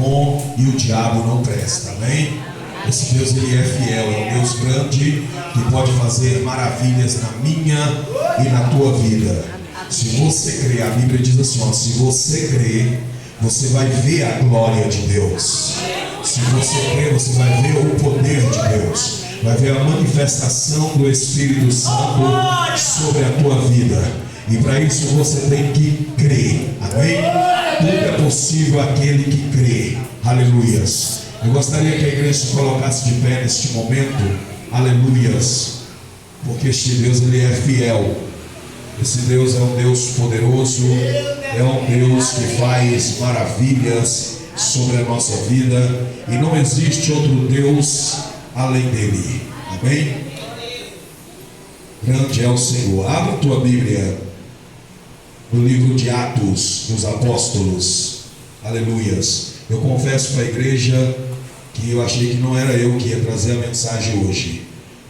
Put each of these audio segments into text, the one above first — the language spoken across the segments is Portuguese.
bom e o diabo não presta, amém? Esse Deus, ele é fiel, é um Deus grande que pode fazer maravilhas na minha e na tua vida. Se você crer, a Bíblia diz assim, ó, se você crer, você vai ver a glória de Deus. Se você crer, você vai ver o poder de Deus, vai ver a manifestação do Espírito Santo sobre a tua vida. E para isso você tem que crer, amém? Tudo é possível aquele que crê, aleluias. Eu gostaria que a igreja se colocasse de pé neste momento, aleluias, porque este Deus, ele é fiel. Esse Deus é um Deus poderoso, é um Deus que faz maravilhas sobre a nossa vida, e não existe outro Deus além dele, amém? Grande é o Senhor. Abre tua Bíblia no livro de Atos dos Apóstolos, aleluias. Eu confesso para a igreja que eu achei que não era eu que ia trazer a mensagem hoje,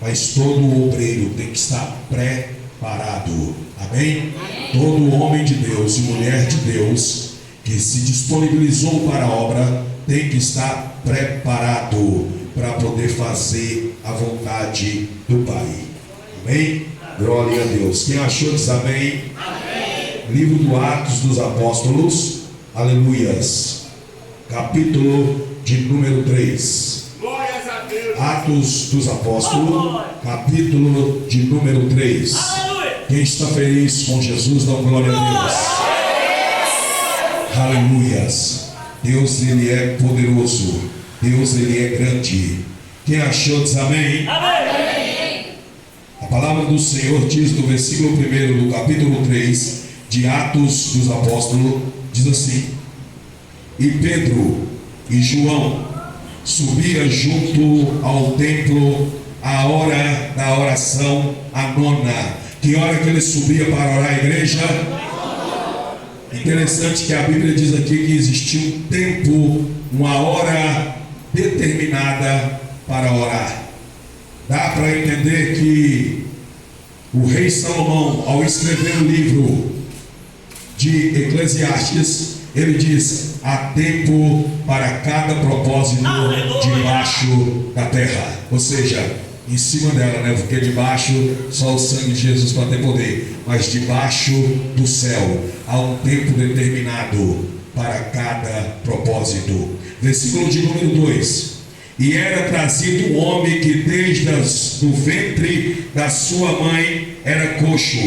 mas todo obreiro tem que estar preparado, amém? Todo homem de Deus e mulher de Deus que se disponibilizou para a obra tem que estar preparado para poder fazer a vontade do Pai, amém? Glória a Deus. Quem achou diz amém? Amém. Livro do Atos dos Apóstolos, aleluias, capítulo de número 3. Glórias a Deus. Atos dos Apóstolos, capítulo de número 3. Aleluia. Quem está feliz com Jesus, dá glória a Deus. Aleluias. Deus, ele é poderoso. Deus, ele é grande. Quem achou diz amém? Amém. A palavra do Senhor diz no versículo 1 do capítulo 3 de Atos dos Apóstolos, diz assim: e Pedro e João subia junto ao templo à hora da oração, a nona. Que hora que ele subia para orar, a igreja? Interessante que a Bíblia diz aqui que existia um tempo, uma hora determinada para orar. Dá para entender que o rei Salomão, ao escrever o livro de Eclesiastes, ele diz: há tempo para cada propósito debaixo da terra. Ou seja, em cima dela, né? Porque debaixo só o sangue de Jesus para ter poder, mas debaixo do céu há um tempo determinado para cada propósito. Versículo de número 2: e era trazido um homem que desde o ventre da sua mãe era coxo,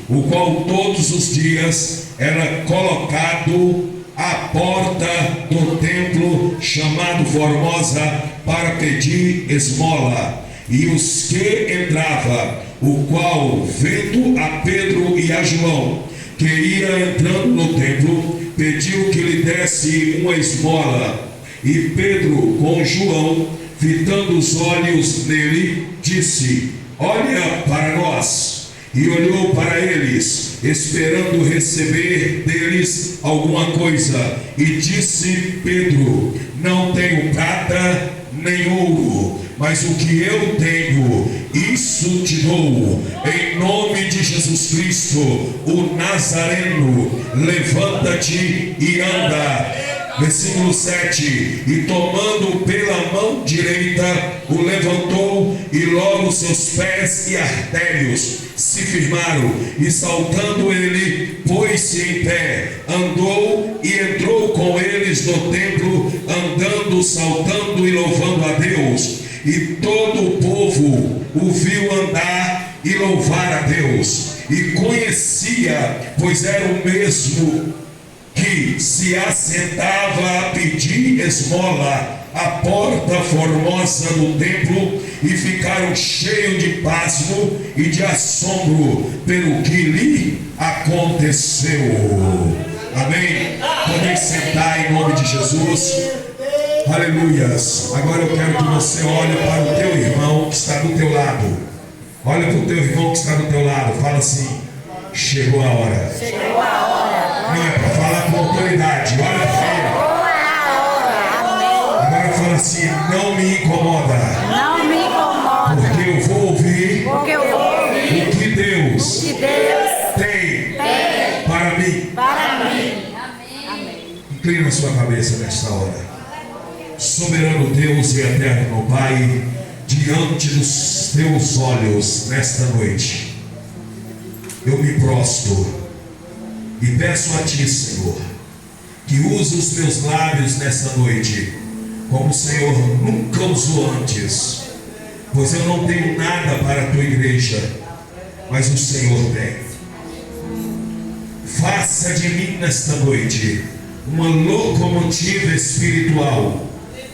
o qual todos os dias era colocado à porta do templo chamado Formosa para pedir esmola. E os que entrava, o qual, vendo a Pedro e a João, que ia entrando no templo, pediu que lhe desse uma esmola. E Pedro, com João, fitando os olhos nele, disse: olha para nós. E olhou para eles, esperando receber deles alguma coisa. E disse Pedro: não tenho prata nem ouro, mas o que eu tenho, isso te dou. Em nome de Jesus Cristo, o Nazareno, levanta-te e anda. Versículo 7: e tomando pela mão direita, o levantou, e logo seus pés e artérios se firmaram, e saltando ele, pôs-se em pé, andou e entrou com eles no templo, andando, saltando e louvando a Deus. E todo o povo o viu andar e louvar a Deus, e conhecia, pois era o mesmo que se assentava a pedir esmola à porta formosa do templo, e ficaram cheios de pasmo e de assombro pelo que lhe aconteceu. Amém? Podem sentar em nome de Jesus. Aleluias. Agora eu quero que você olhe para o teu irmão que está do teu lado. Olha para o teu irmão que está do teu lado. Fala assim: chegou a hora. Chegou a hora. Não é para falar com autoridade. Olha para ele. Agora fala assim: não me incomoda. Não me incomoda. Porque eu vou ouvir. Porque eu vou ouvir O que Deus que Deus tem tem para mim. para mim. Amém. Inclina a sua cabeça nesta hora. soberano Deus e eterno Pai, diante dos teus olhos nesta noite, eu me prostro e peço a Ti, Senhor, que use os meus lábios nesta noite, como o Senhor nunca usou antes, pois eu não tenho nada para a Tua igreja, mas o Senhor tem. Faça de mim nesta noite uma locomotiva espiritual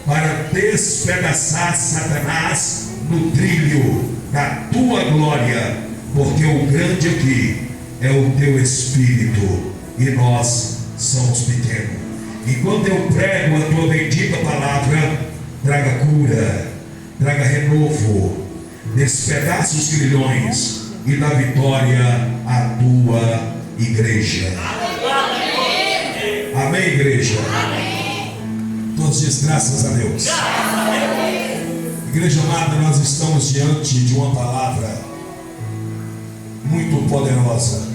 para despedaçar Satanás no trilho da Tua glória, porque o grande aqui é o Teu Espírito e nós somos pequenos. Enquanto eu prego a Tua bendita palavra, traga cura, traga renovo, despedaça os grilhões e dá vitória à Tua igreja. Amém, igreja? Todos dizem graças a Deus. Igreja amada, nós estamos diante de uma palavra muito poderosa,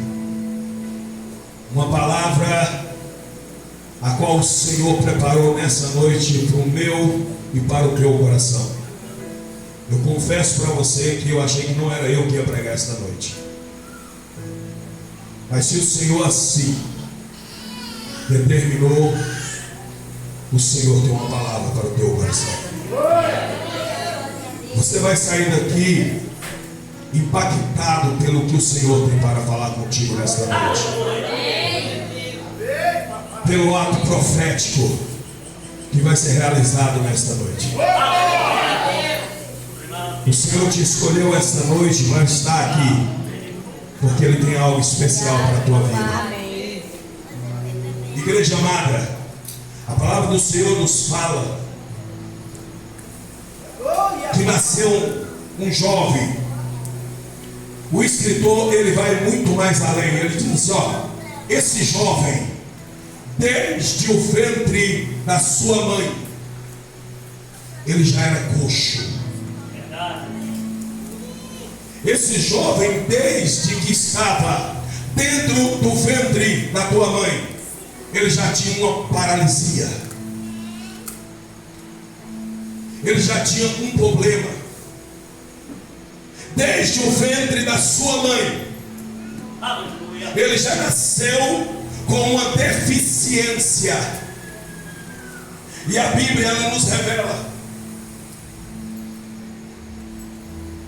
uma palavra a qual o Senhor preparou nessa noite para o meu e para o teu coração. Eu confesso para você que eu achei que não era eu que ia pregar esta noite, mas se o Senhor assim determinou, o Senhor tem uma palavra para o teu coração. Você vai sair daqui impactado pelo que o Senhor tem para falar contigo nesta noite, pelo ato profético que vai ser realizado nesta noite. O Senhor te escolheu esta noite para estar aqui, porque Ele tem algo especial para a tua vida. Igreja amada, a palavra do Senhor nos fala que nasceu um jovem. O escritor, ele vai muito mais além. Ele diz: ó, esse jovem, desde o ventre da sua mãe, ele já era coxo. Esse jovem, desde que estava dentro do ventre da tua mãe, ele já tinha uma paralisia. Ele já tinha um problema. Desde o ventre da sua mãe, ele já nasceu com uma deficiência. E a Bíblia, ela nos revela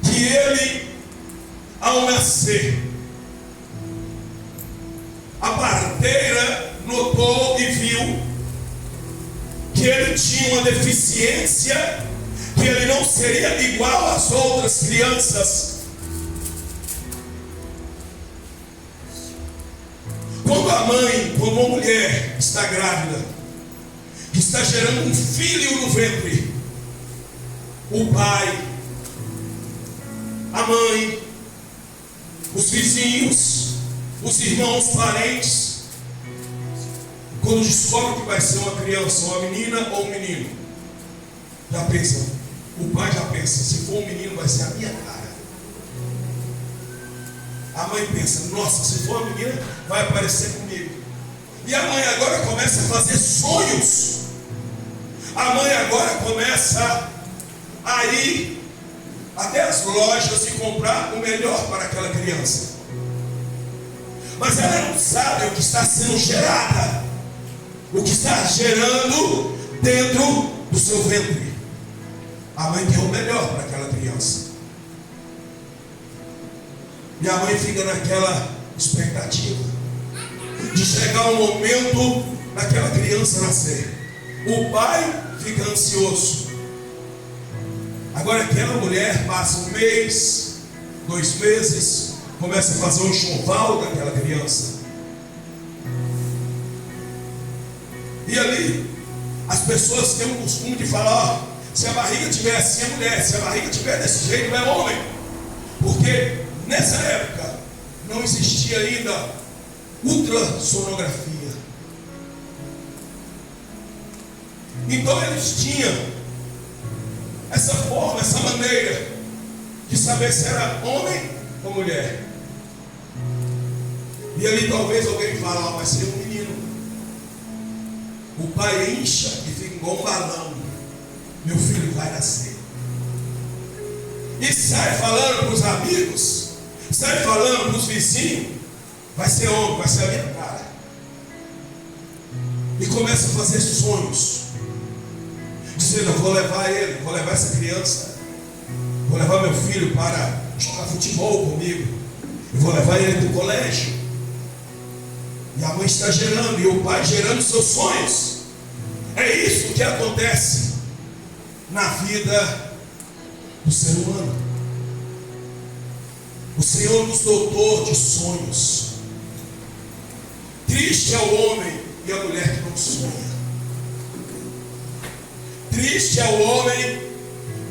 que ele, ao nascer, a parteira notou e viu que ele tinha uma deficiência, que ele não seria igual às outras crianças. Quando a mãe, quando uma mulher está grávida, que está gerando um filho no ventre, o pai, a mãe, os vizinhos, os irmãos, parentes, quando descobre que vai ser uma criança, uma menina ou um menino, já pensa, o pai já pensa, se for um menino vai ser a minha cara. A mãe pensa, nossa, se for uma menina vai aparecer comigo. E a mãe agora começa a fazer sonhos. A mãe agora começa a ir até as lojas e comprar o melhor para aquela criança. Mas ela não sabe o que está sendo gerada, o que está gerando dentro do seu ventre. A mãe quer o melhor para aquela criança. E a mãe fica naquela expectativa de chegar o momento daquela criança nascer. O pai fica ansioso. Agora aquela mulher passa um mês, 2 meses, começa a fazer um enxoval daquela criança. E ali, as pessoas têm o costume de falar: ó, se a barriga tiver assim é mulher, se a barriga tiver desse jeito é homem. Porque nessa época não existia ainda ultrassonografia. Então eles tinham essa forma, essa maneira de saber se era homem ou mulher. E ali talvez alguém fale: ó, vai ser um menino. O pai incha e fica igual um balão. meu filho vai nascer. E sai falando para os amigos, sai falando para os vizinhos, vai ser homem, vai ser a minha cara. E começa a fazer sonhos, dizendo: eu vou levar ele, vou levar essa criança, vou levar meu filho para jogar futebol comigo, eu vou levar ele para o colégio. E a mãe está gerando, e o pai gerando seus sonhos. É isso que acontece na vida do ser humano. O Senhor nos dotou de sonhos. Triste é o homem e a mulher que não sonha. Triste é o homem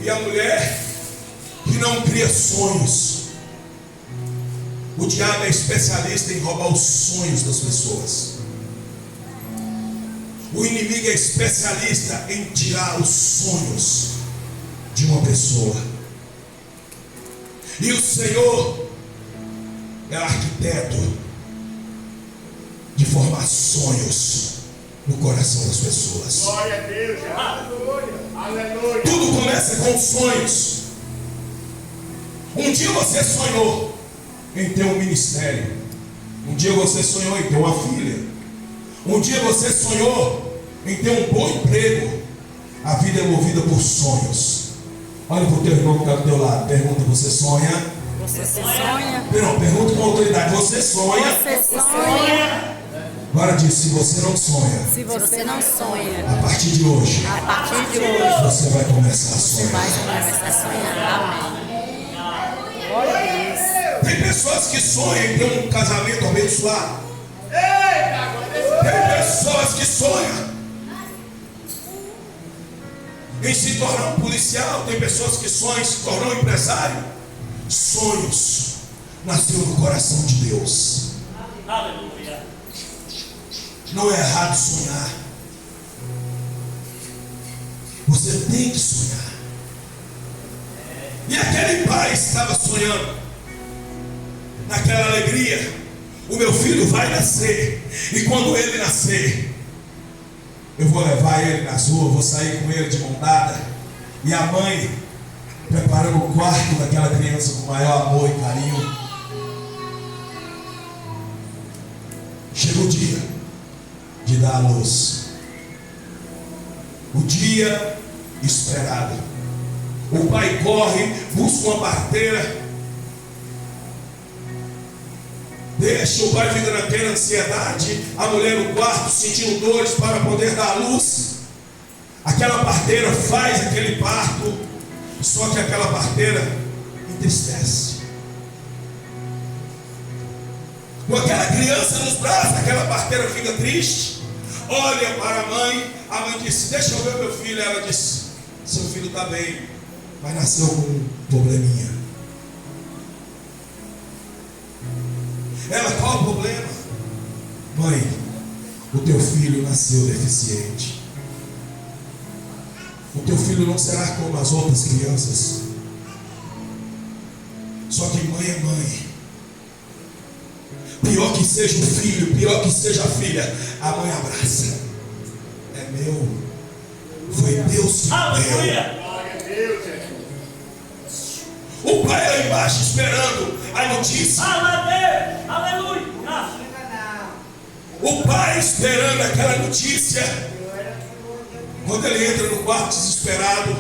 e a mulher que não cria sonhos. O diabo é especialista em roubar os sonhos das pessoas. O inimigo é especialista em tirar os sonhos de uma pessoa. E o Senhor é arquiteto de formar sonhos no coração das pessoas. Glória a Deus. Aleluia. Aleluia. Tudo começa com sonhos. Um dia você sonhou em ter um ministério. Um dia você sonhou em ter uma filha. Um dia você sonhou em ter um bom emprego. A vida é movida por sonhos. Olha para o teu irmão que está do teu lado. Pergunta: você sonha? Você sonha? Não, pergunta com autoridade: você sonha? Você sonha? Agora diz: se você não sonha, Se você não sonha, a partir de hoje, a partir de hoje, você vai começar a você vai sonhar. começar a sonhar. Amém. Glória a Deus. Tem pessoas que sonham em ter um casamento abençoado. Eita, Tem pessoas que sonham em se tornar um policial. Tem pessoas que sonham em se tornar um empresário. Sonhos nasceu no coração de Deus. Aleluia. Não é errado sonhar. Você tem que sonhar. E aquele pai estava sonhando, naquela alegria: o meu filho vai nascer, e quando ele nascer, eu vou levar ele nas ruas, vou sair com ele de mão dada. E a mãe preparando o quarto daquela criança com maior amor e carinho. Chega o dia de dar à luz, o dia esperado. O pai corre, busca uma parteira, deixa o pai fica naquela ansiedade, a mulher no quarto sentindo dores para poder dar à luz. Aquela parteira faz aquele parto, só que aquela parteira entristece. Com aquela criança nos braços, aquela parteira fica triste, olha para a mãe disse: deixa eu ver meu filho. Ela disse: seu filho está bem, mas nasceu com um probleminha. Ela: qual o problema? Mãe, o teu filho nasceu deficiente. O teu filho não será como as outras crianças. Só que mãe é mãe. Pior que seja o filho, pior que seja a filha, a mãe abraça. É meu. Foi Deus que deu. Aleluia. glória a Deus. O pai lá embaixo esperando a notícia. Aleluia. Aleluia. O pai esperando aquela notícia. Quando ele entra no quarto desesperado,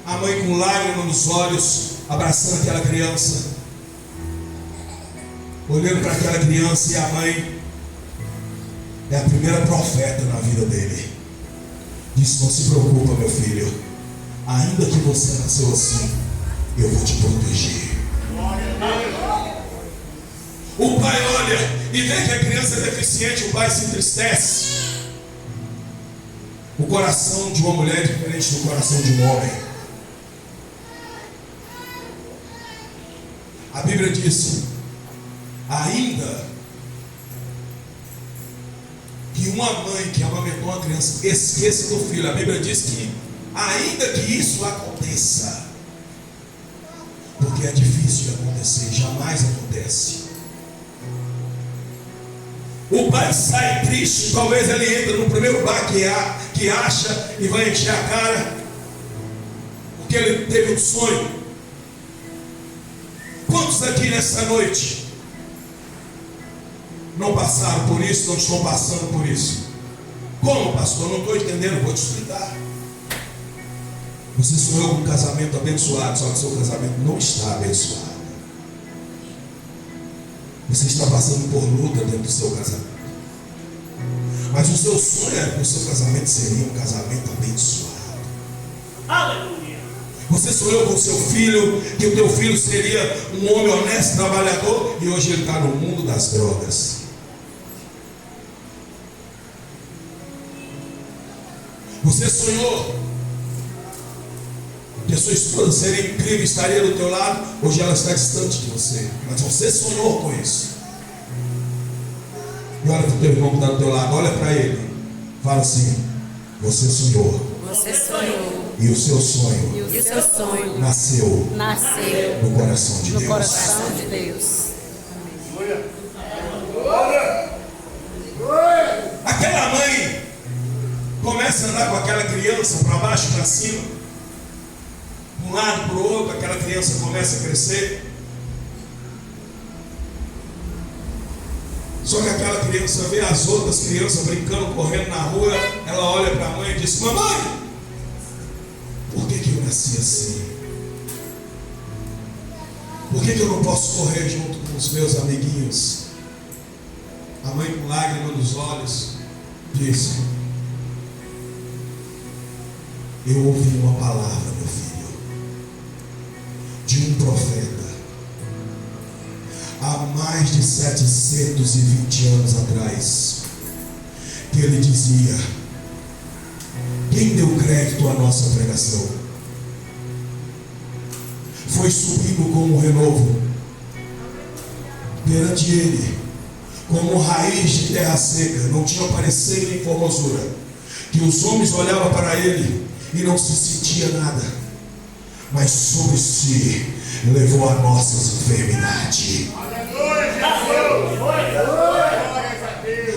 a mãe com lágrimas nos olhos, abraçando aquela criança, olhando para aquela criança. E a mãe é a primeira profeta na vida dele. Disse: não se preocupa, meu filho, ainda que você nasceu assim, eu vou te proteger. O pai olha e vê que a criança é deficiente. O pai se entristece. O coração de uma mulher é diferente do coração de um homem. A Bíblia diz: ainda que uma mãe que amamentou uma criança esqueça do filho, a Bíblia diz que ainda que isso aconteça, porque é difícil de acontecer, jamais acontece. O pai sai triste, talvez ele entre no primeiro bar que acha e vai encher a cara. que ele teve um sonho. Quantos aqui nessa noite não passaram por isso, não estão passando por isso? Como, pastor? Não estou entendendo, vou te explicar. Você sonhou com um casamento abençoado, só que seu casamento não está abençoado. Você está passando por luta dentro do seu casamento. Mas o seu sonho é que o seu casamento seria um casamento abençoado. Aleluia. Você sonhou com o seu filho, que o teu filho seria um homem honesto, trabalhador, e hoje ele está no mundo das drogas. Você sonhou que a sua esposa seria incrível, estaria do teu lado, hoje ela está distante de você. Mas você sonhou com isso. E olha para o teu irmão que está do teu lado, olha para ele. Fala assim: você sonhou. Você sonhou. E o seu sonho E o seu sonho nasceu no coração de no Deus. coração de Deus. Aquela mãe começa a andar com aquela criança para baixo e para cima, de um lado para o outro, aquela criança começa a crescer. Só que aquela criança vê as outras crianças brincando, correndo na rua, ela olha para a mãe e diz: mamãe, por que eu nasci assim? Por que eu não posso correr junto com os meus amiguinhos? A mãe, com lágrimas nos olhos, disse: eu ouvi uma palavra, meu filho, de um profeta, há mais de 720 anos atrás, que ele dizia: quem deu crédito à nossa pregação foi subindo como um renovo perante ele, como raiz de terra seca, não tinha parecer nem formosura, que os homens olhavam para ele e não se sentia nada, mas sobre si levou a nossas enfermidades.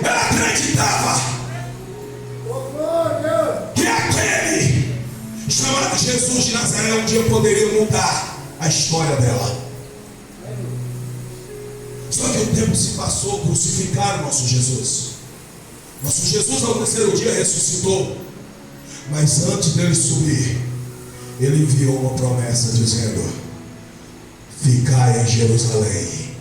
Ela acreditava que aquele chamado Jesus de Nazaré um dia poderia mudar a história dela. Só que o tempo se passou, crucificaram nosso Jesus. Nosso Jesus ao terceiro dia ressuscitou. Mas antes dele subir, ele enviou uma promessa dizendo: ficai em Jerusalém,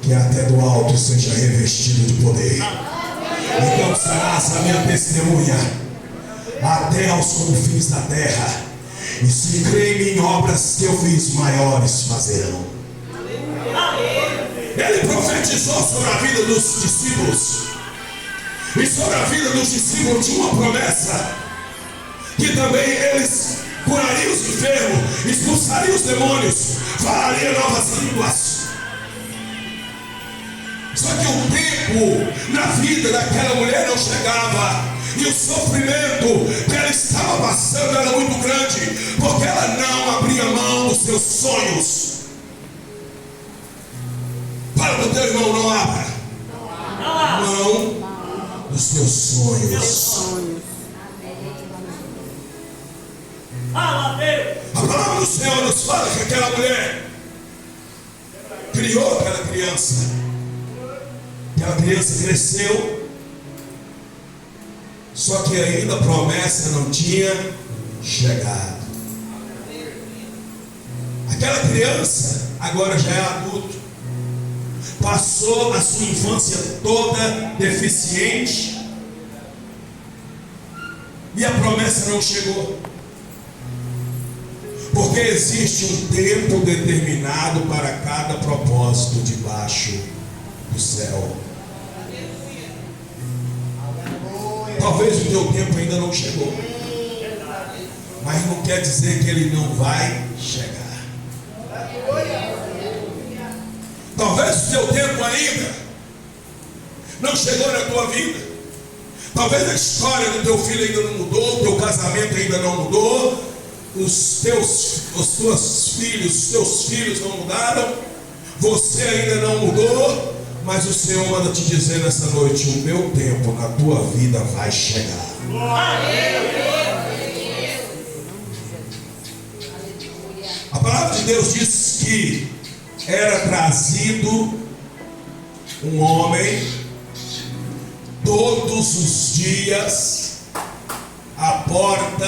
que até do alto seja revestido de poder. Então serás a minha testemunha até aos confins da terra. E se crê em obras que eu fiz, maiores fazerão. Ele profetizou sobre a vida dos discípulos. E sobre a vida dos discípulos tinha uma promessa, que também eles curariam os enfermos, expulsariam os demônios, falariam novas línguas. Só que o tempo na vida daquela mulher não chegava, e o sofrimento que ela estava passando era muito grande, porque ela não abria mão dos seus sonhos. Fala para o teu irmão: não abra mão dos seus sonhos. A palavra do Senhor nos fala que aquela mulher criou aquela criança. Aquela criança cresceu, só que ainda a promessa não tinha chegado. Aquela criança agora já é adulto, passou a sua infância toda deficiente, e a promessa não chegou. Porque existe um tempo determinado para cada propósito debaixo do céu. Talvez o teu tempo ainda não chegou, mas não quer dizer que ele não vai chegar. Talvez o teu tempo ainda não chegou na tua vida. Talvez a história do teu filho ainda não mudou, o teu casamento ainda não mudou, os teus filhos não mudaram, você ainda não mudou, mas o Senhor manda te dizer nessa noite: o meu tempo na tua vida vai chegar. Deus diz que era trazido um homem todos os dias à porta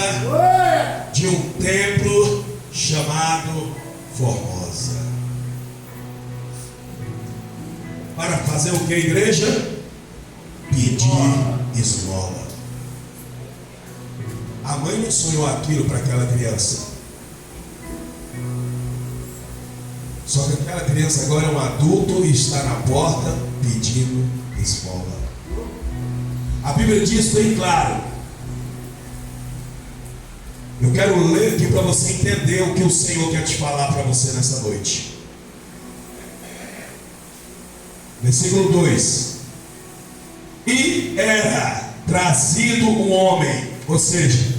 de um templo chamado Formosa. Para fazer o que, igreja? Pedir esmola. A mãe não sonhou aquilo para aquela criança. Só que aquela criança agora é um adulto e está na porta pedindo esmola. A Bíblia diz bem claro. Eu quero ler aqui para você entender o que o Senhor quer te falar para você nessa noite. Versículo 2. E era trazido um homem, ou seja,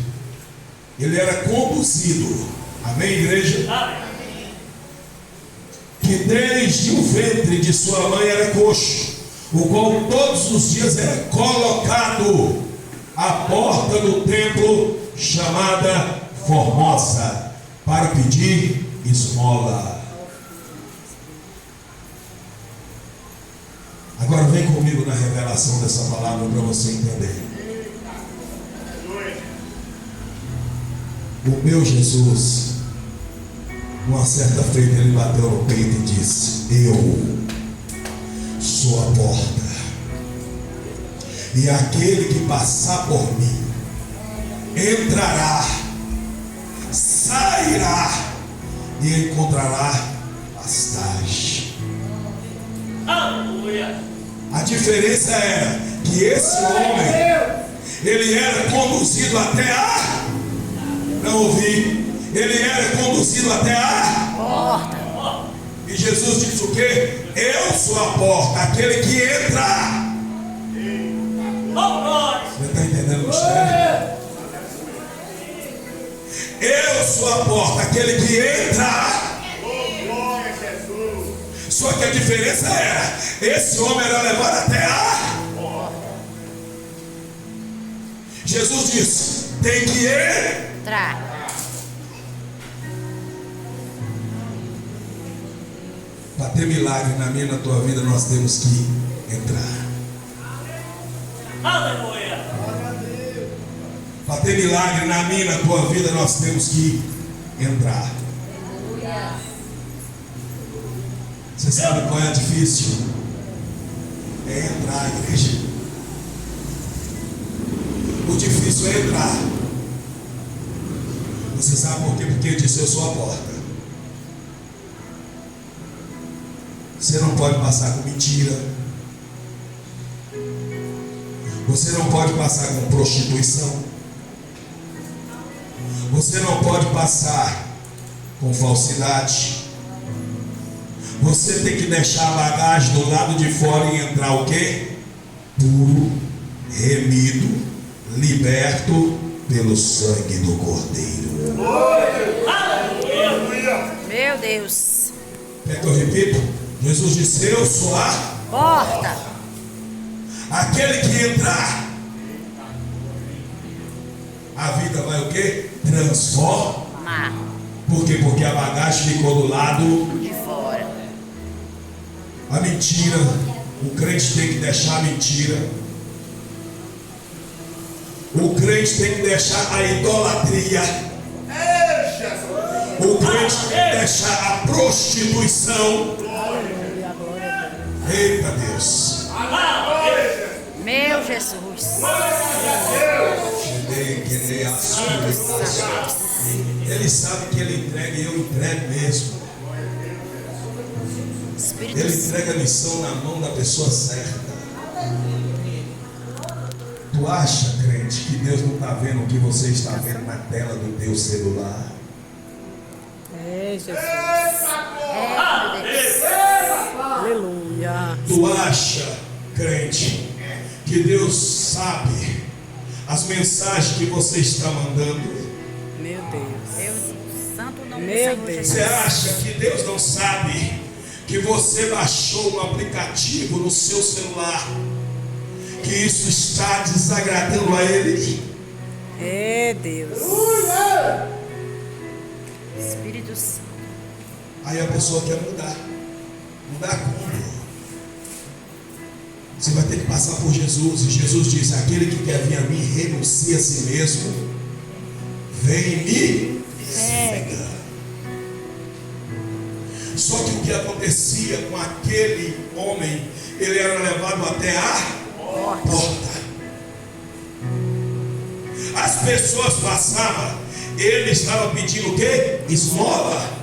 ele era conduzido, amém, igreja? Amém. Que desde o ventre de sua mãe era coxo, o qual todos os dias era colocado à porta do templo chamada Formosa, para pedir esmola. Agora vem comigo na revelação dessa palavra para você entender. O meu Jesus, uma certa feita, ele bateu no peito e disse: eu sou a porta, e aquele que passar por mim entrará, sairá e encontrará pastagem. Aleluia. A diferença era que esse homem, ele era conduzido até a... Não ouvi. Ele era conduzido até a Porta. E Jesus disse o quê? Eu sou a porta, aquele que entra. Você está entendendo o mistério? Eu sou a porta, aquele que entra. Glória a Jesus. Só que a diferença era, esse homem era levado até a... Jesus disse, tem que Entrar. Para ter milagre na minha e na tua vida, nós temos que entrar. Aleluia. Para ter milagre na minha e na tua vida, nós temos que entrar. Você sabe qual é difícil? É entrar, igreja. O difícil é entrar. Você sabe por quê? Porque ele disse, eu sou a porta. Você não pode passar com mentira. Você não pode passar com prostituição. Você não pode passar com falsidade. Você tem que deixar a bagagem do lado de fora e entrar o quê? Puro, remido, liberto pelo sangue do Cordeiro. Aleluia. Meu Deus. Quer que eu repito? Jesus disse, eu sou a Porta. aquele que entrar. A vida vai o quê? Transformar. Por quê? Porque a bagagem ficou do lado De fora. a mentira. O crente tem que deixar a mentira. O crente tem que deixar a idolatria. Ei, Jesus. O crente tem que deixar a prostituição. Eita Deus. Meu Jesus. Ele sabe que ele entrega e eu entrego mesmo. Espírito Ele Santo. entrega a missão na mão da pessoa certa. Tu acha, crente, que Deus não está vendo o que você está vendo na tela do teu celular? É, Jesus. Aleluia. Tu acha, crente, que Deus sabe as mensagens que você está mandando? Meu Deus. Deus, santo nome do Meu Senhor Deus. Você Jesus. acha que Deus não sabe que você baixou um aplicativo no seu celular, que isso está desagradando a Ele? É, Deus. Espírito Santo. Aí a pessoa quer mudar. Mudar como? Você vai ter que passar por Jesus. E Jesus diz: aquele que quer vir a mim, renuncia a si mesmo. Vem e me siga. Só que o que acontecia com aquele homem, ele era levado até a porta. As pessoas passavam, ele estava pedindo o quê? Esmola.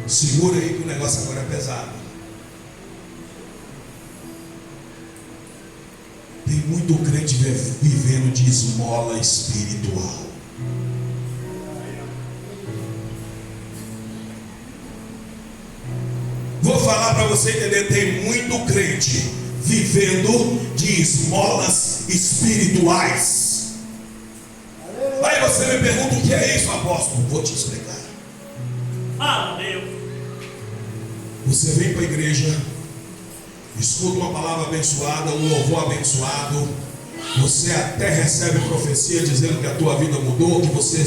Segura aí que o negócio agora é pesado. Tem muito crente vivendo de esmola espiritual. Vou falar para você entender, tem muito crente vivendo de esmolas espirituais. Aí você me pergunta: o que é isso, apóstolo? Vou te explicar. Aleluia. Você vem para a igreja, escuta uma palavra abençoada, um louvor abençoado, você até recebe profecia dizendo que a tua vida mudou, que você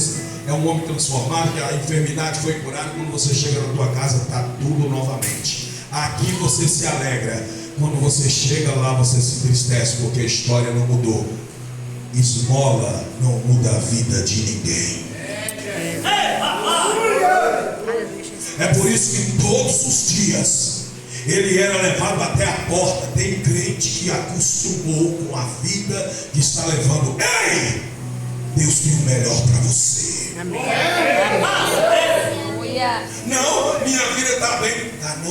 é um homem transformado, que a enfermidade foi curada. Quando você chega na tua casa, está tudo novamente. Aqui você se alegra. Quando você chega lá, você se entristece porque a história não mudou. Esmola não muda a vida de ninguém. É por isso que todos os dias ele era levado até a porta. Tem crente que acostumou com a vida que está levando. Ei! Deus tem o melhor para você. Amém. Não, minha vida está bem. Tá não.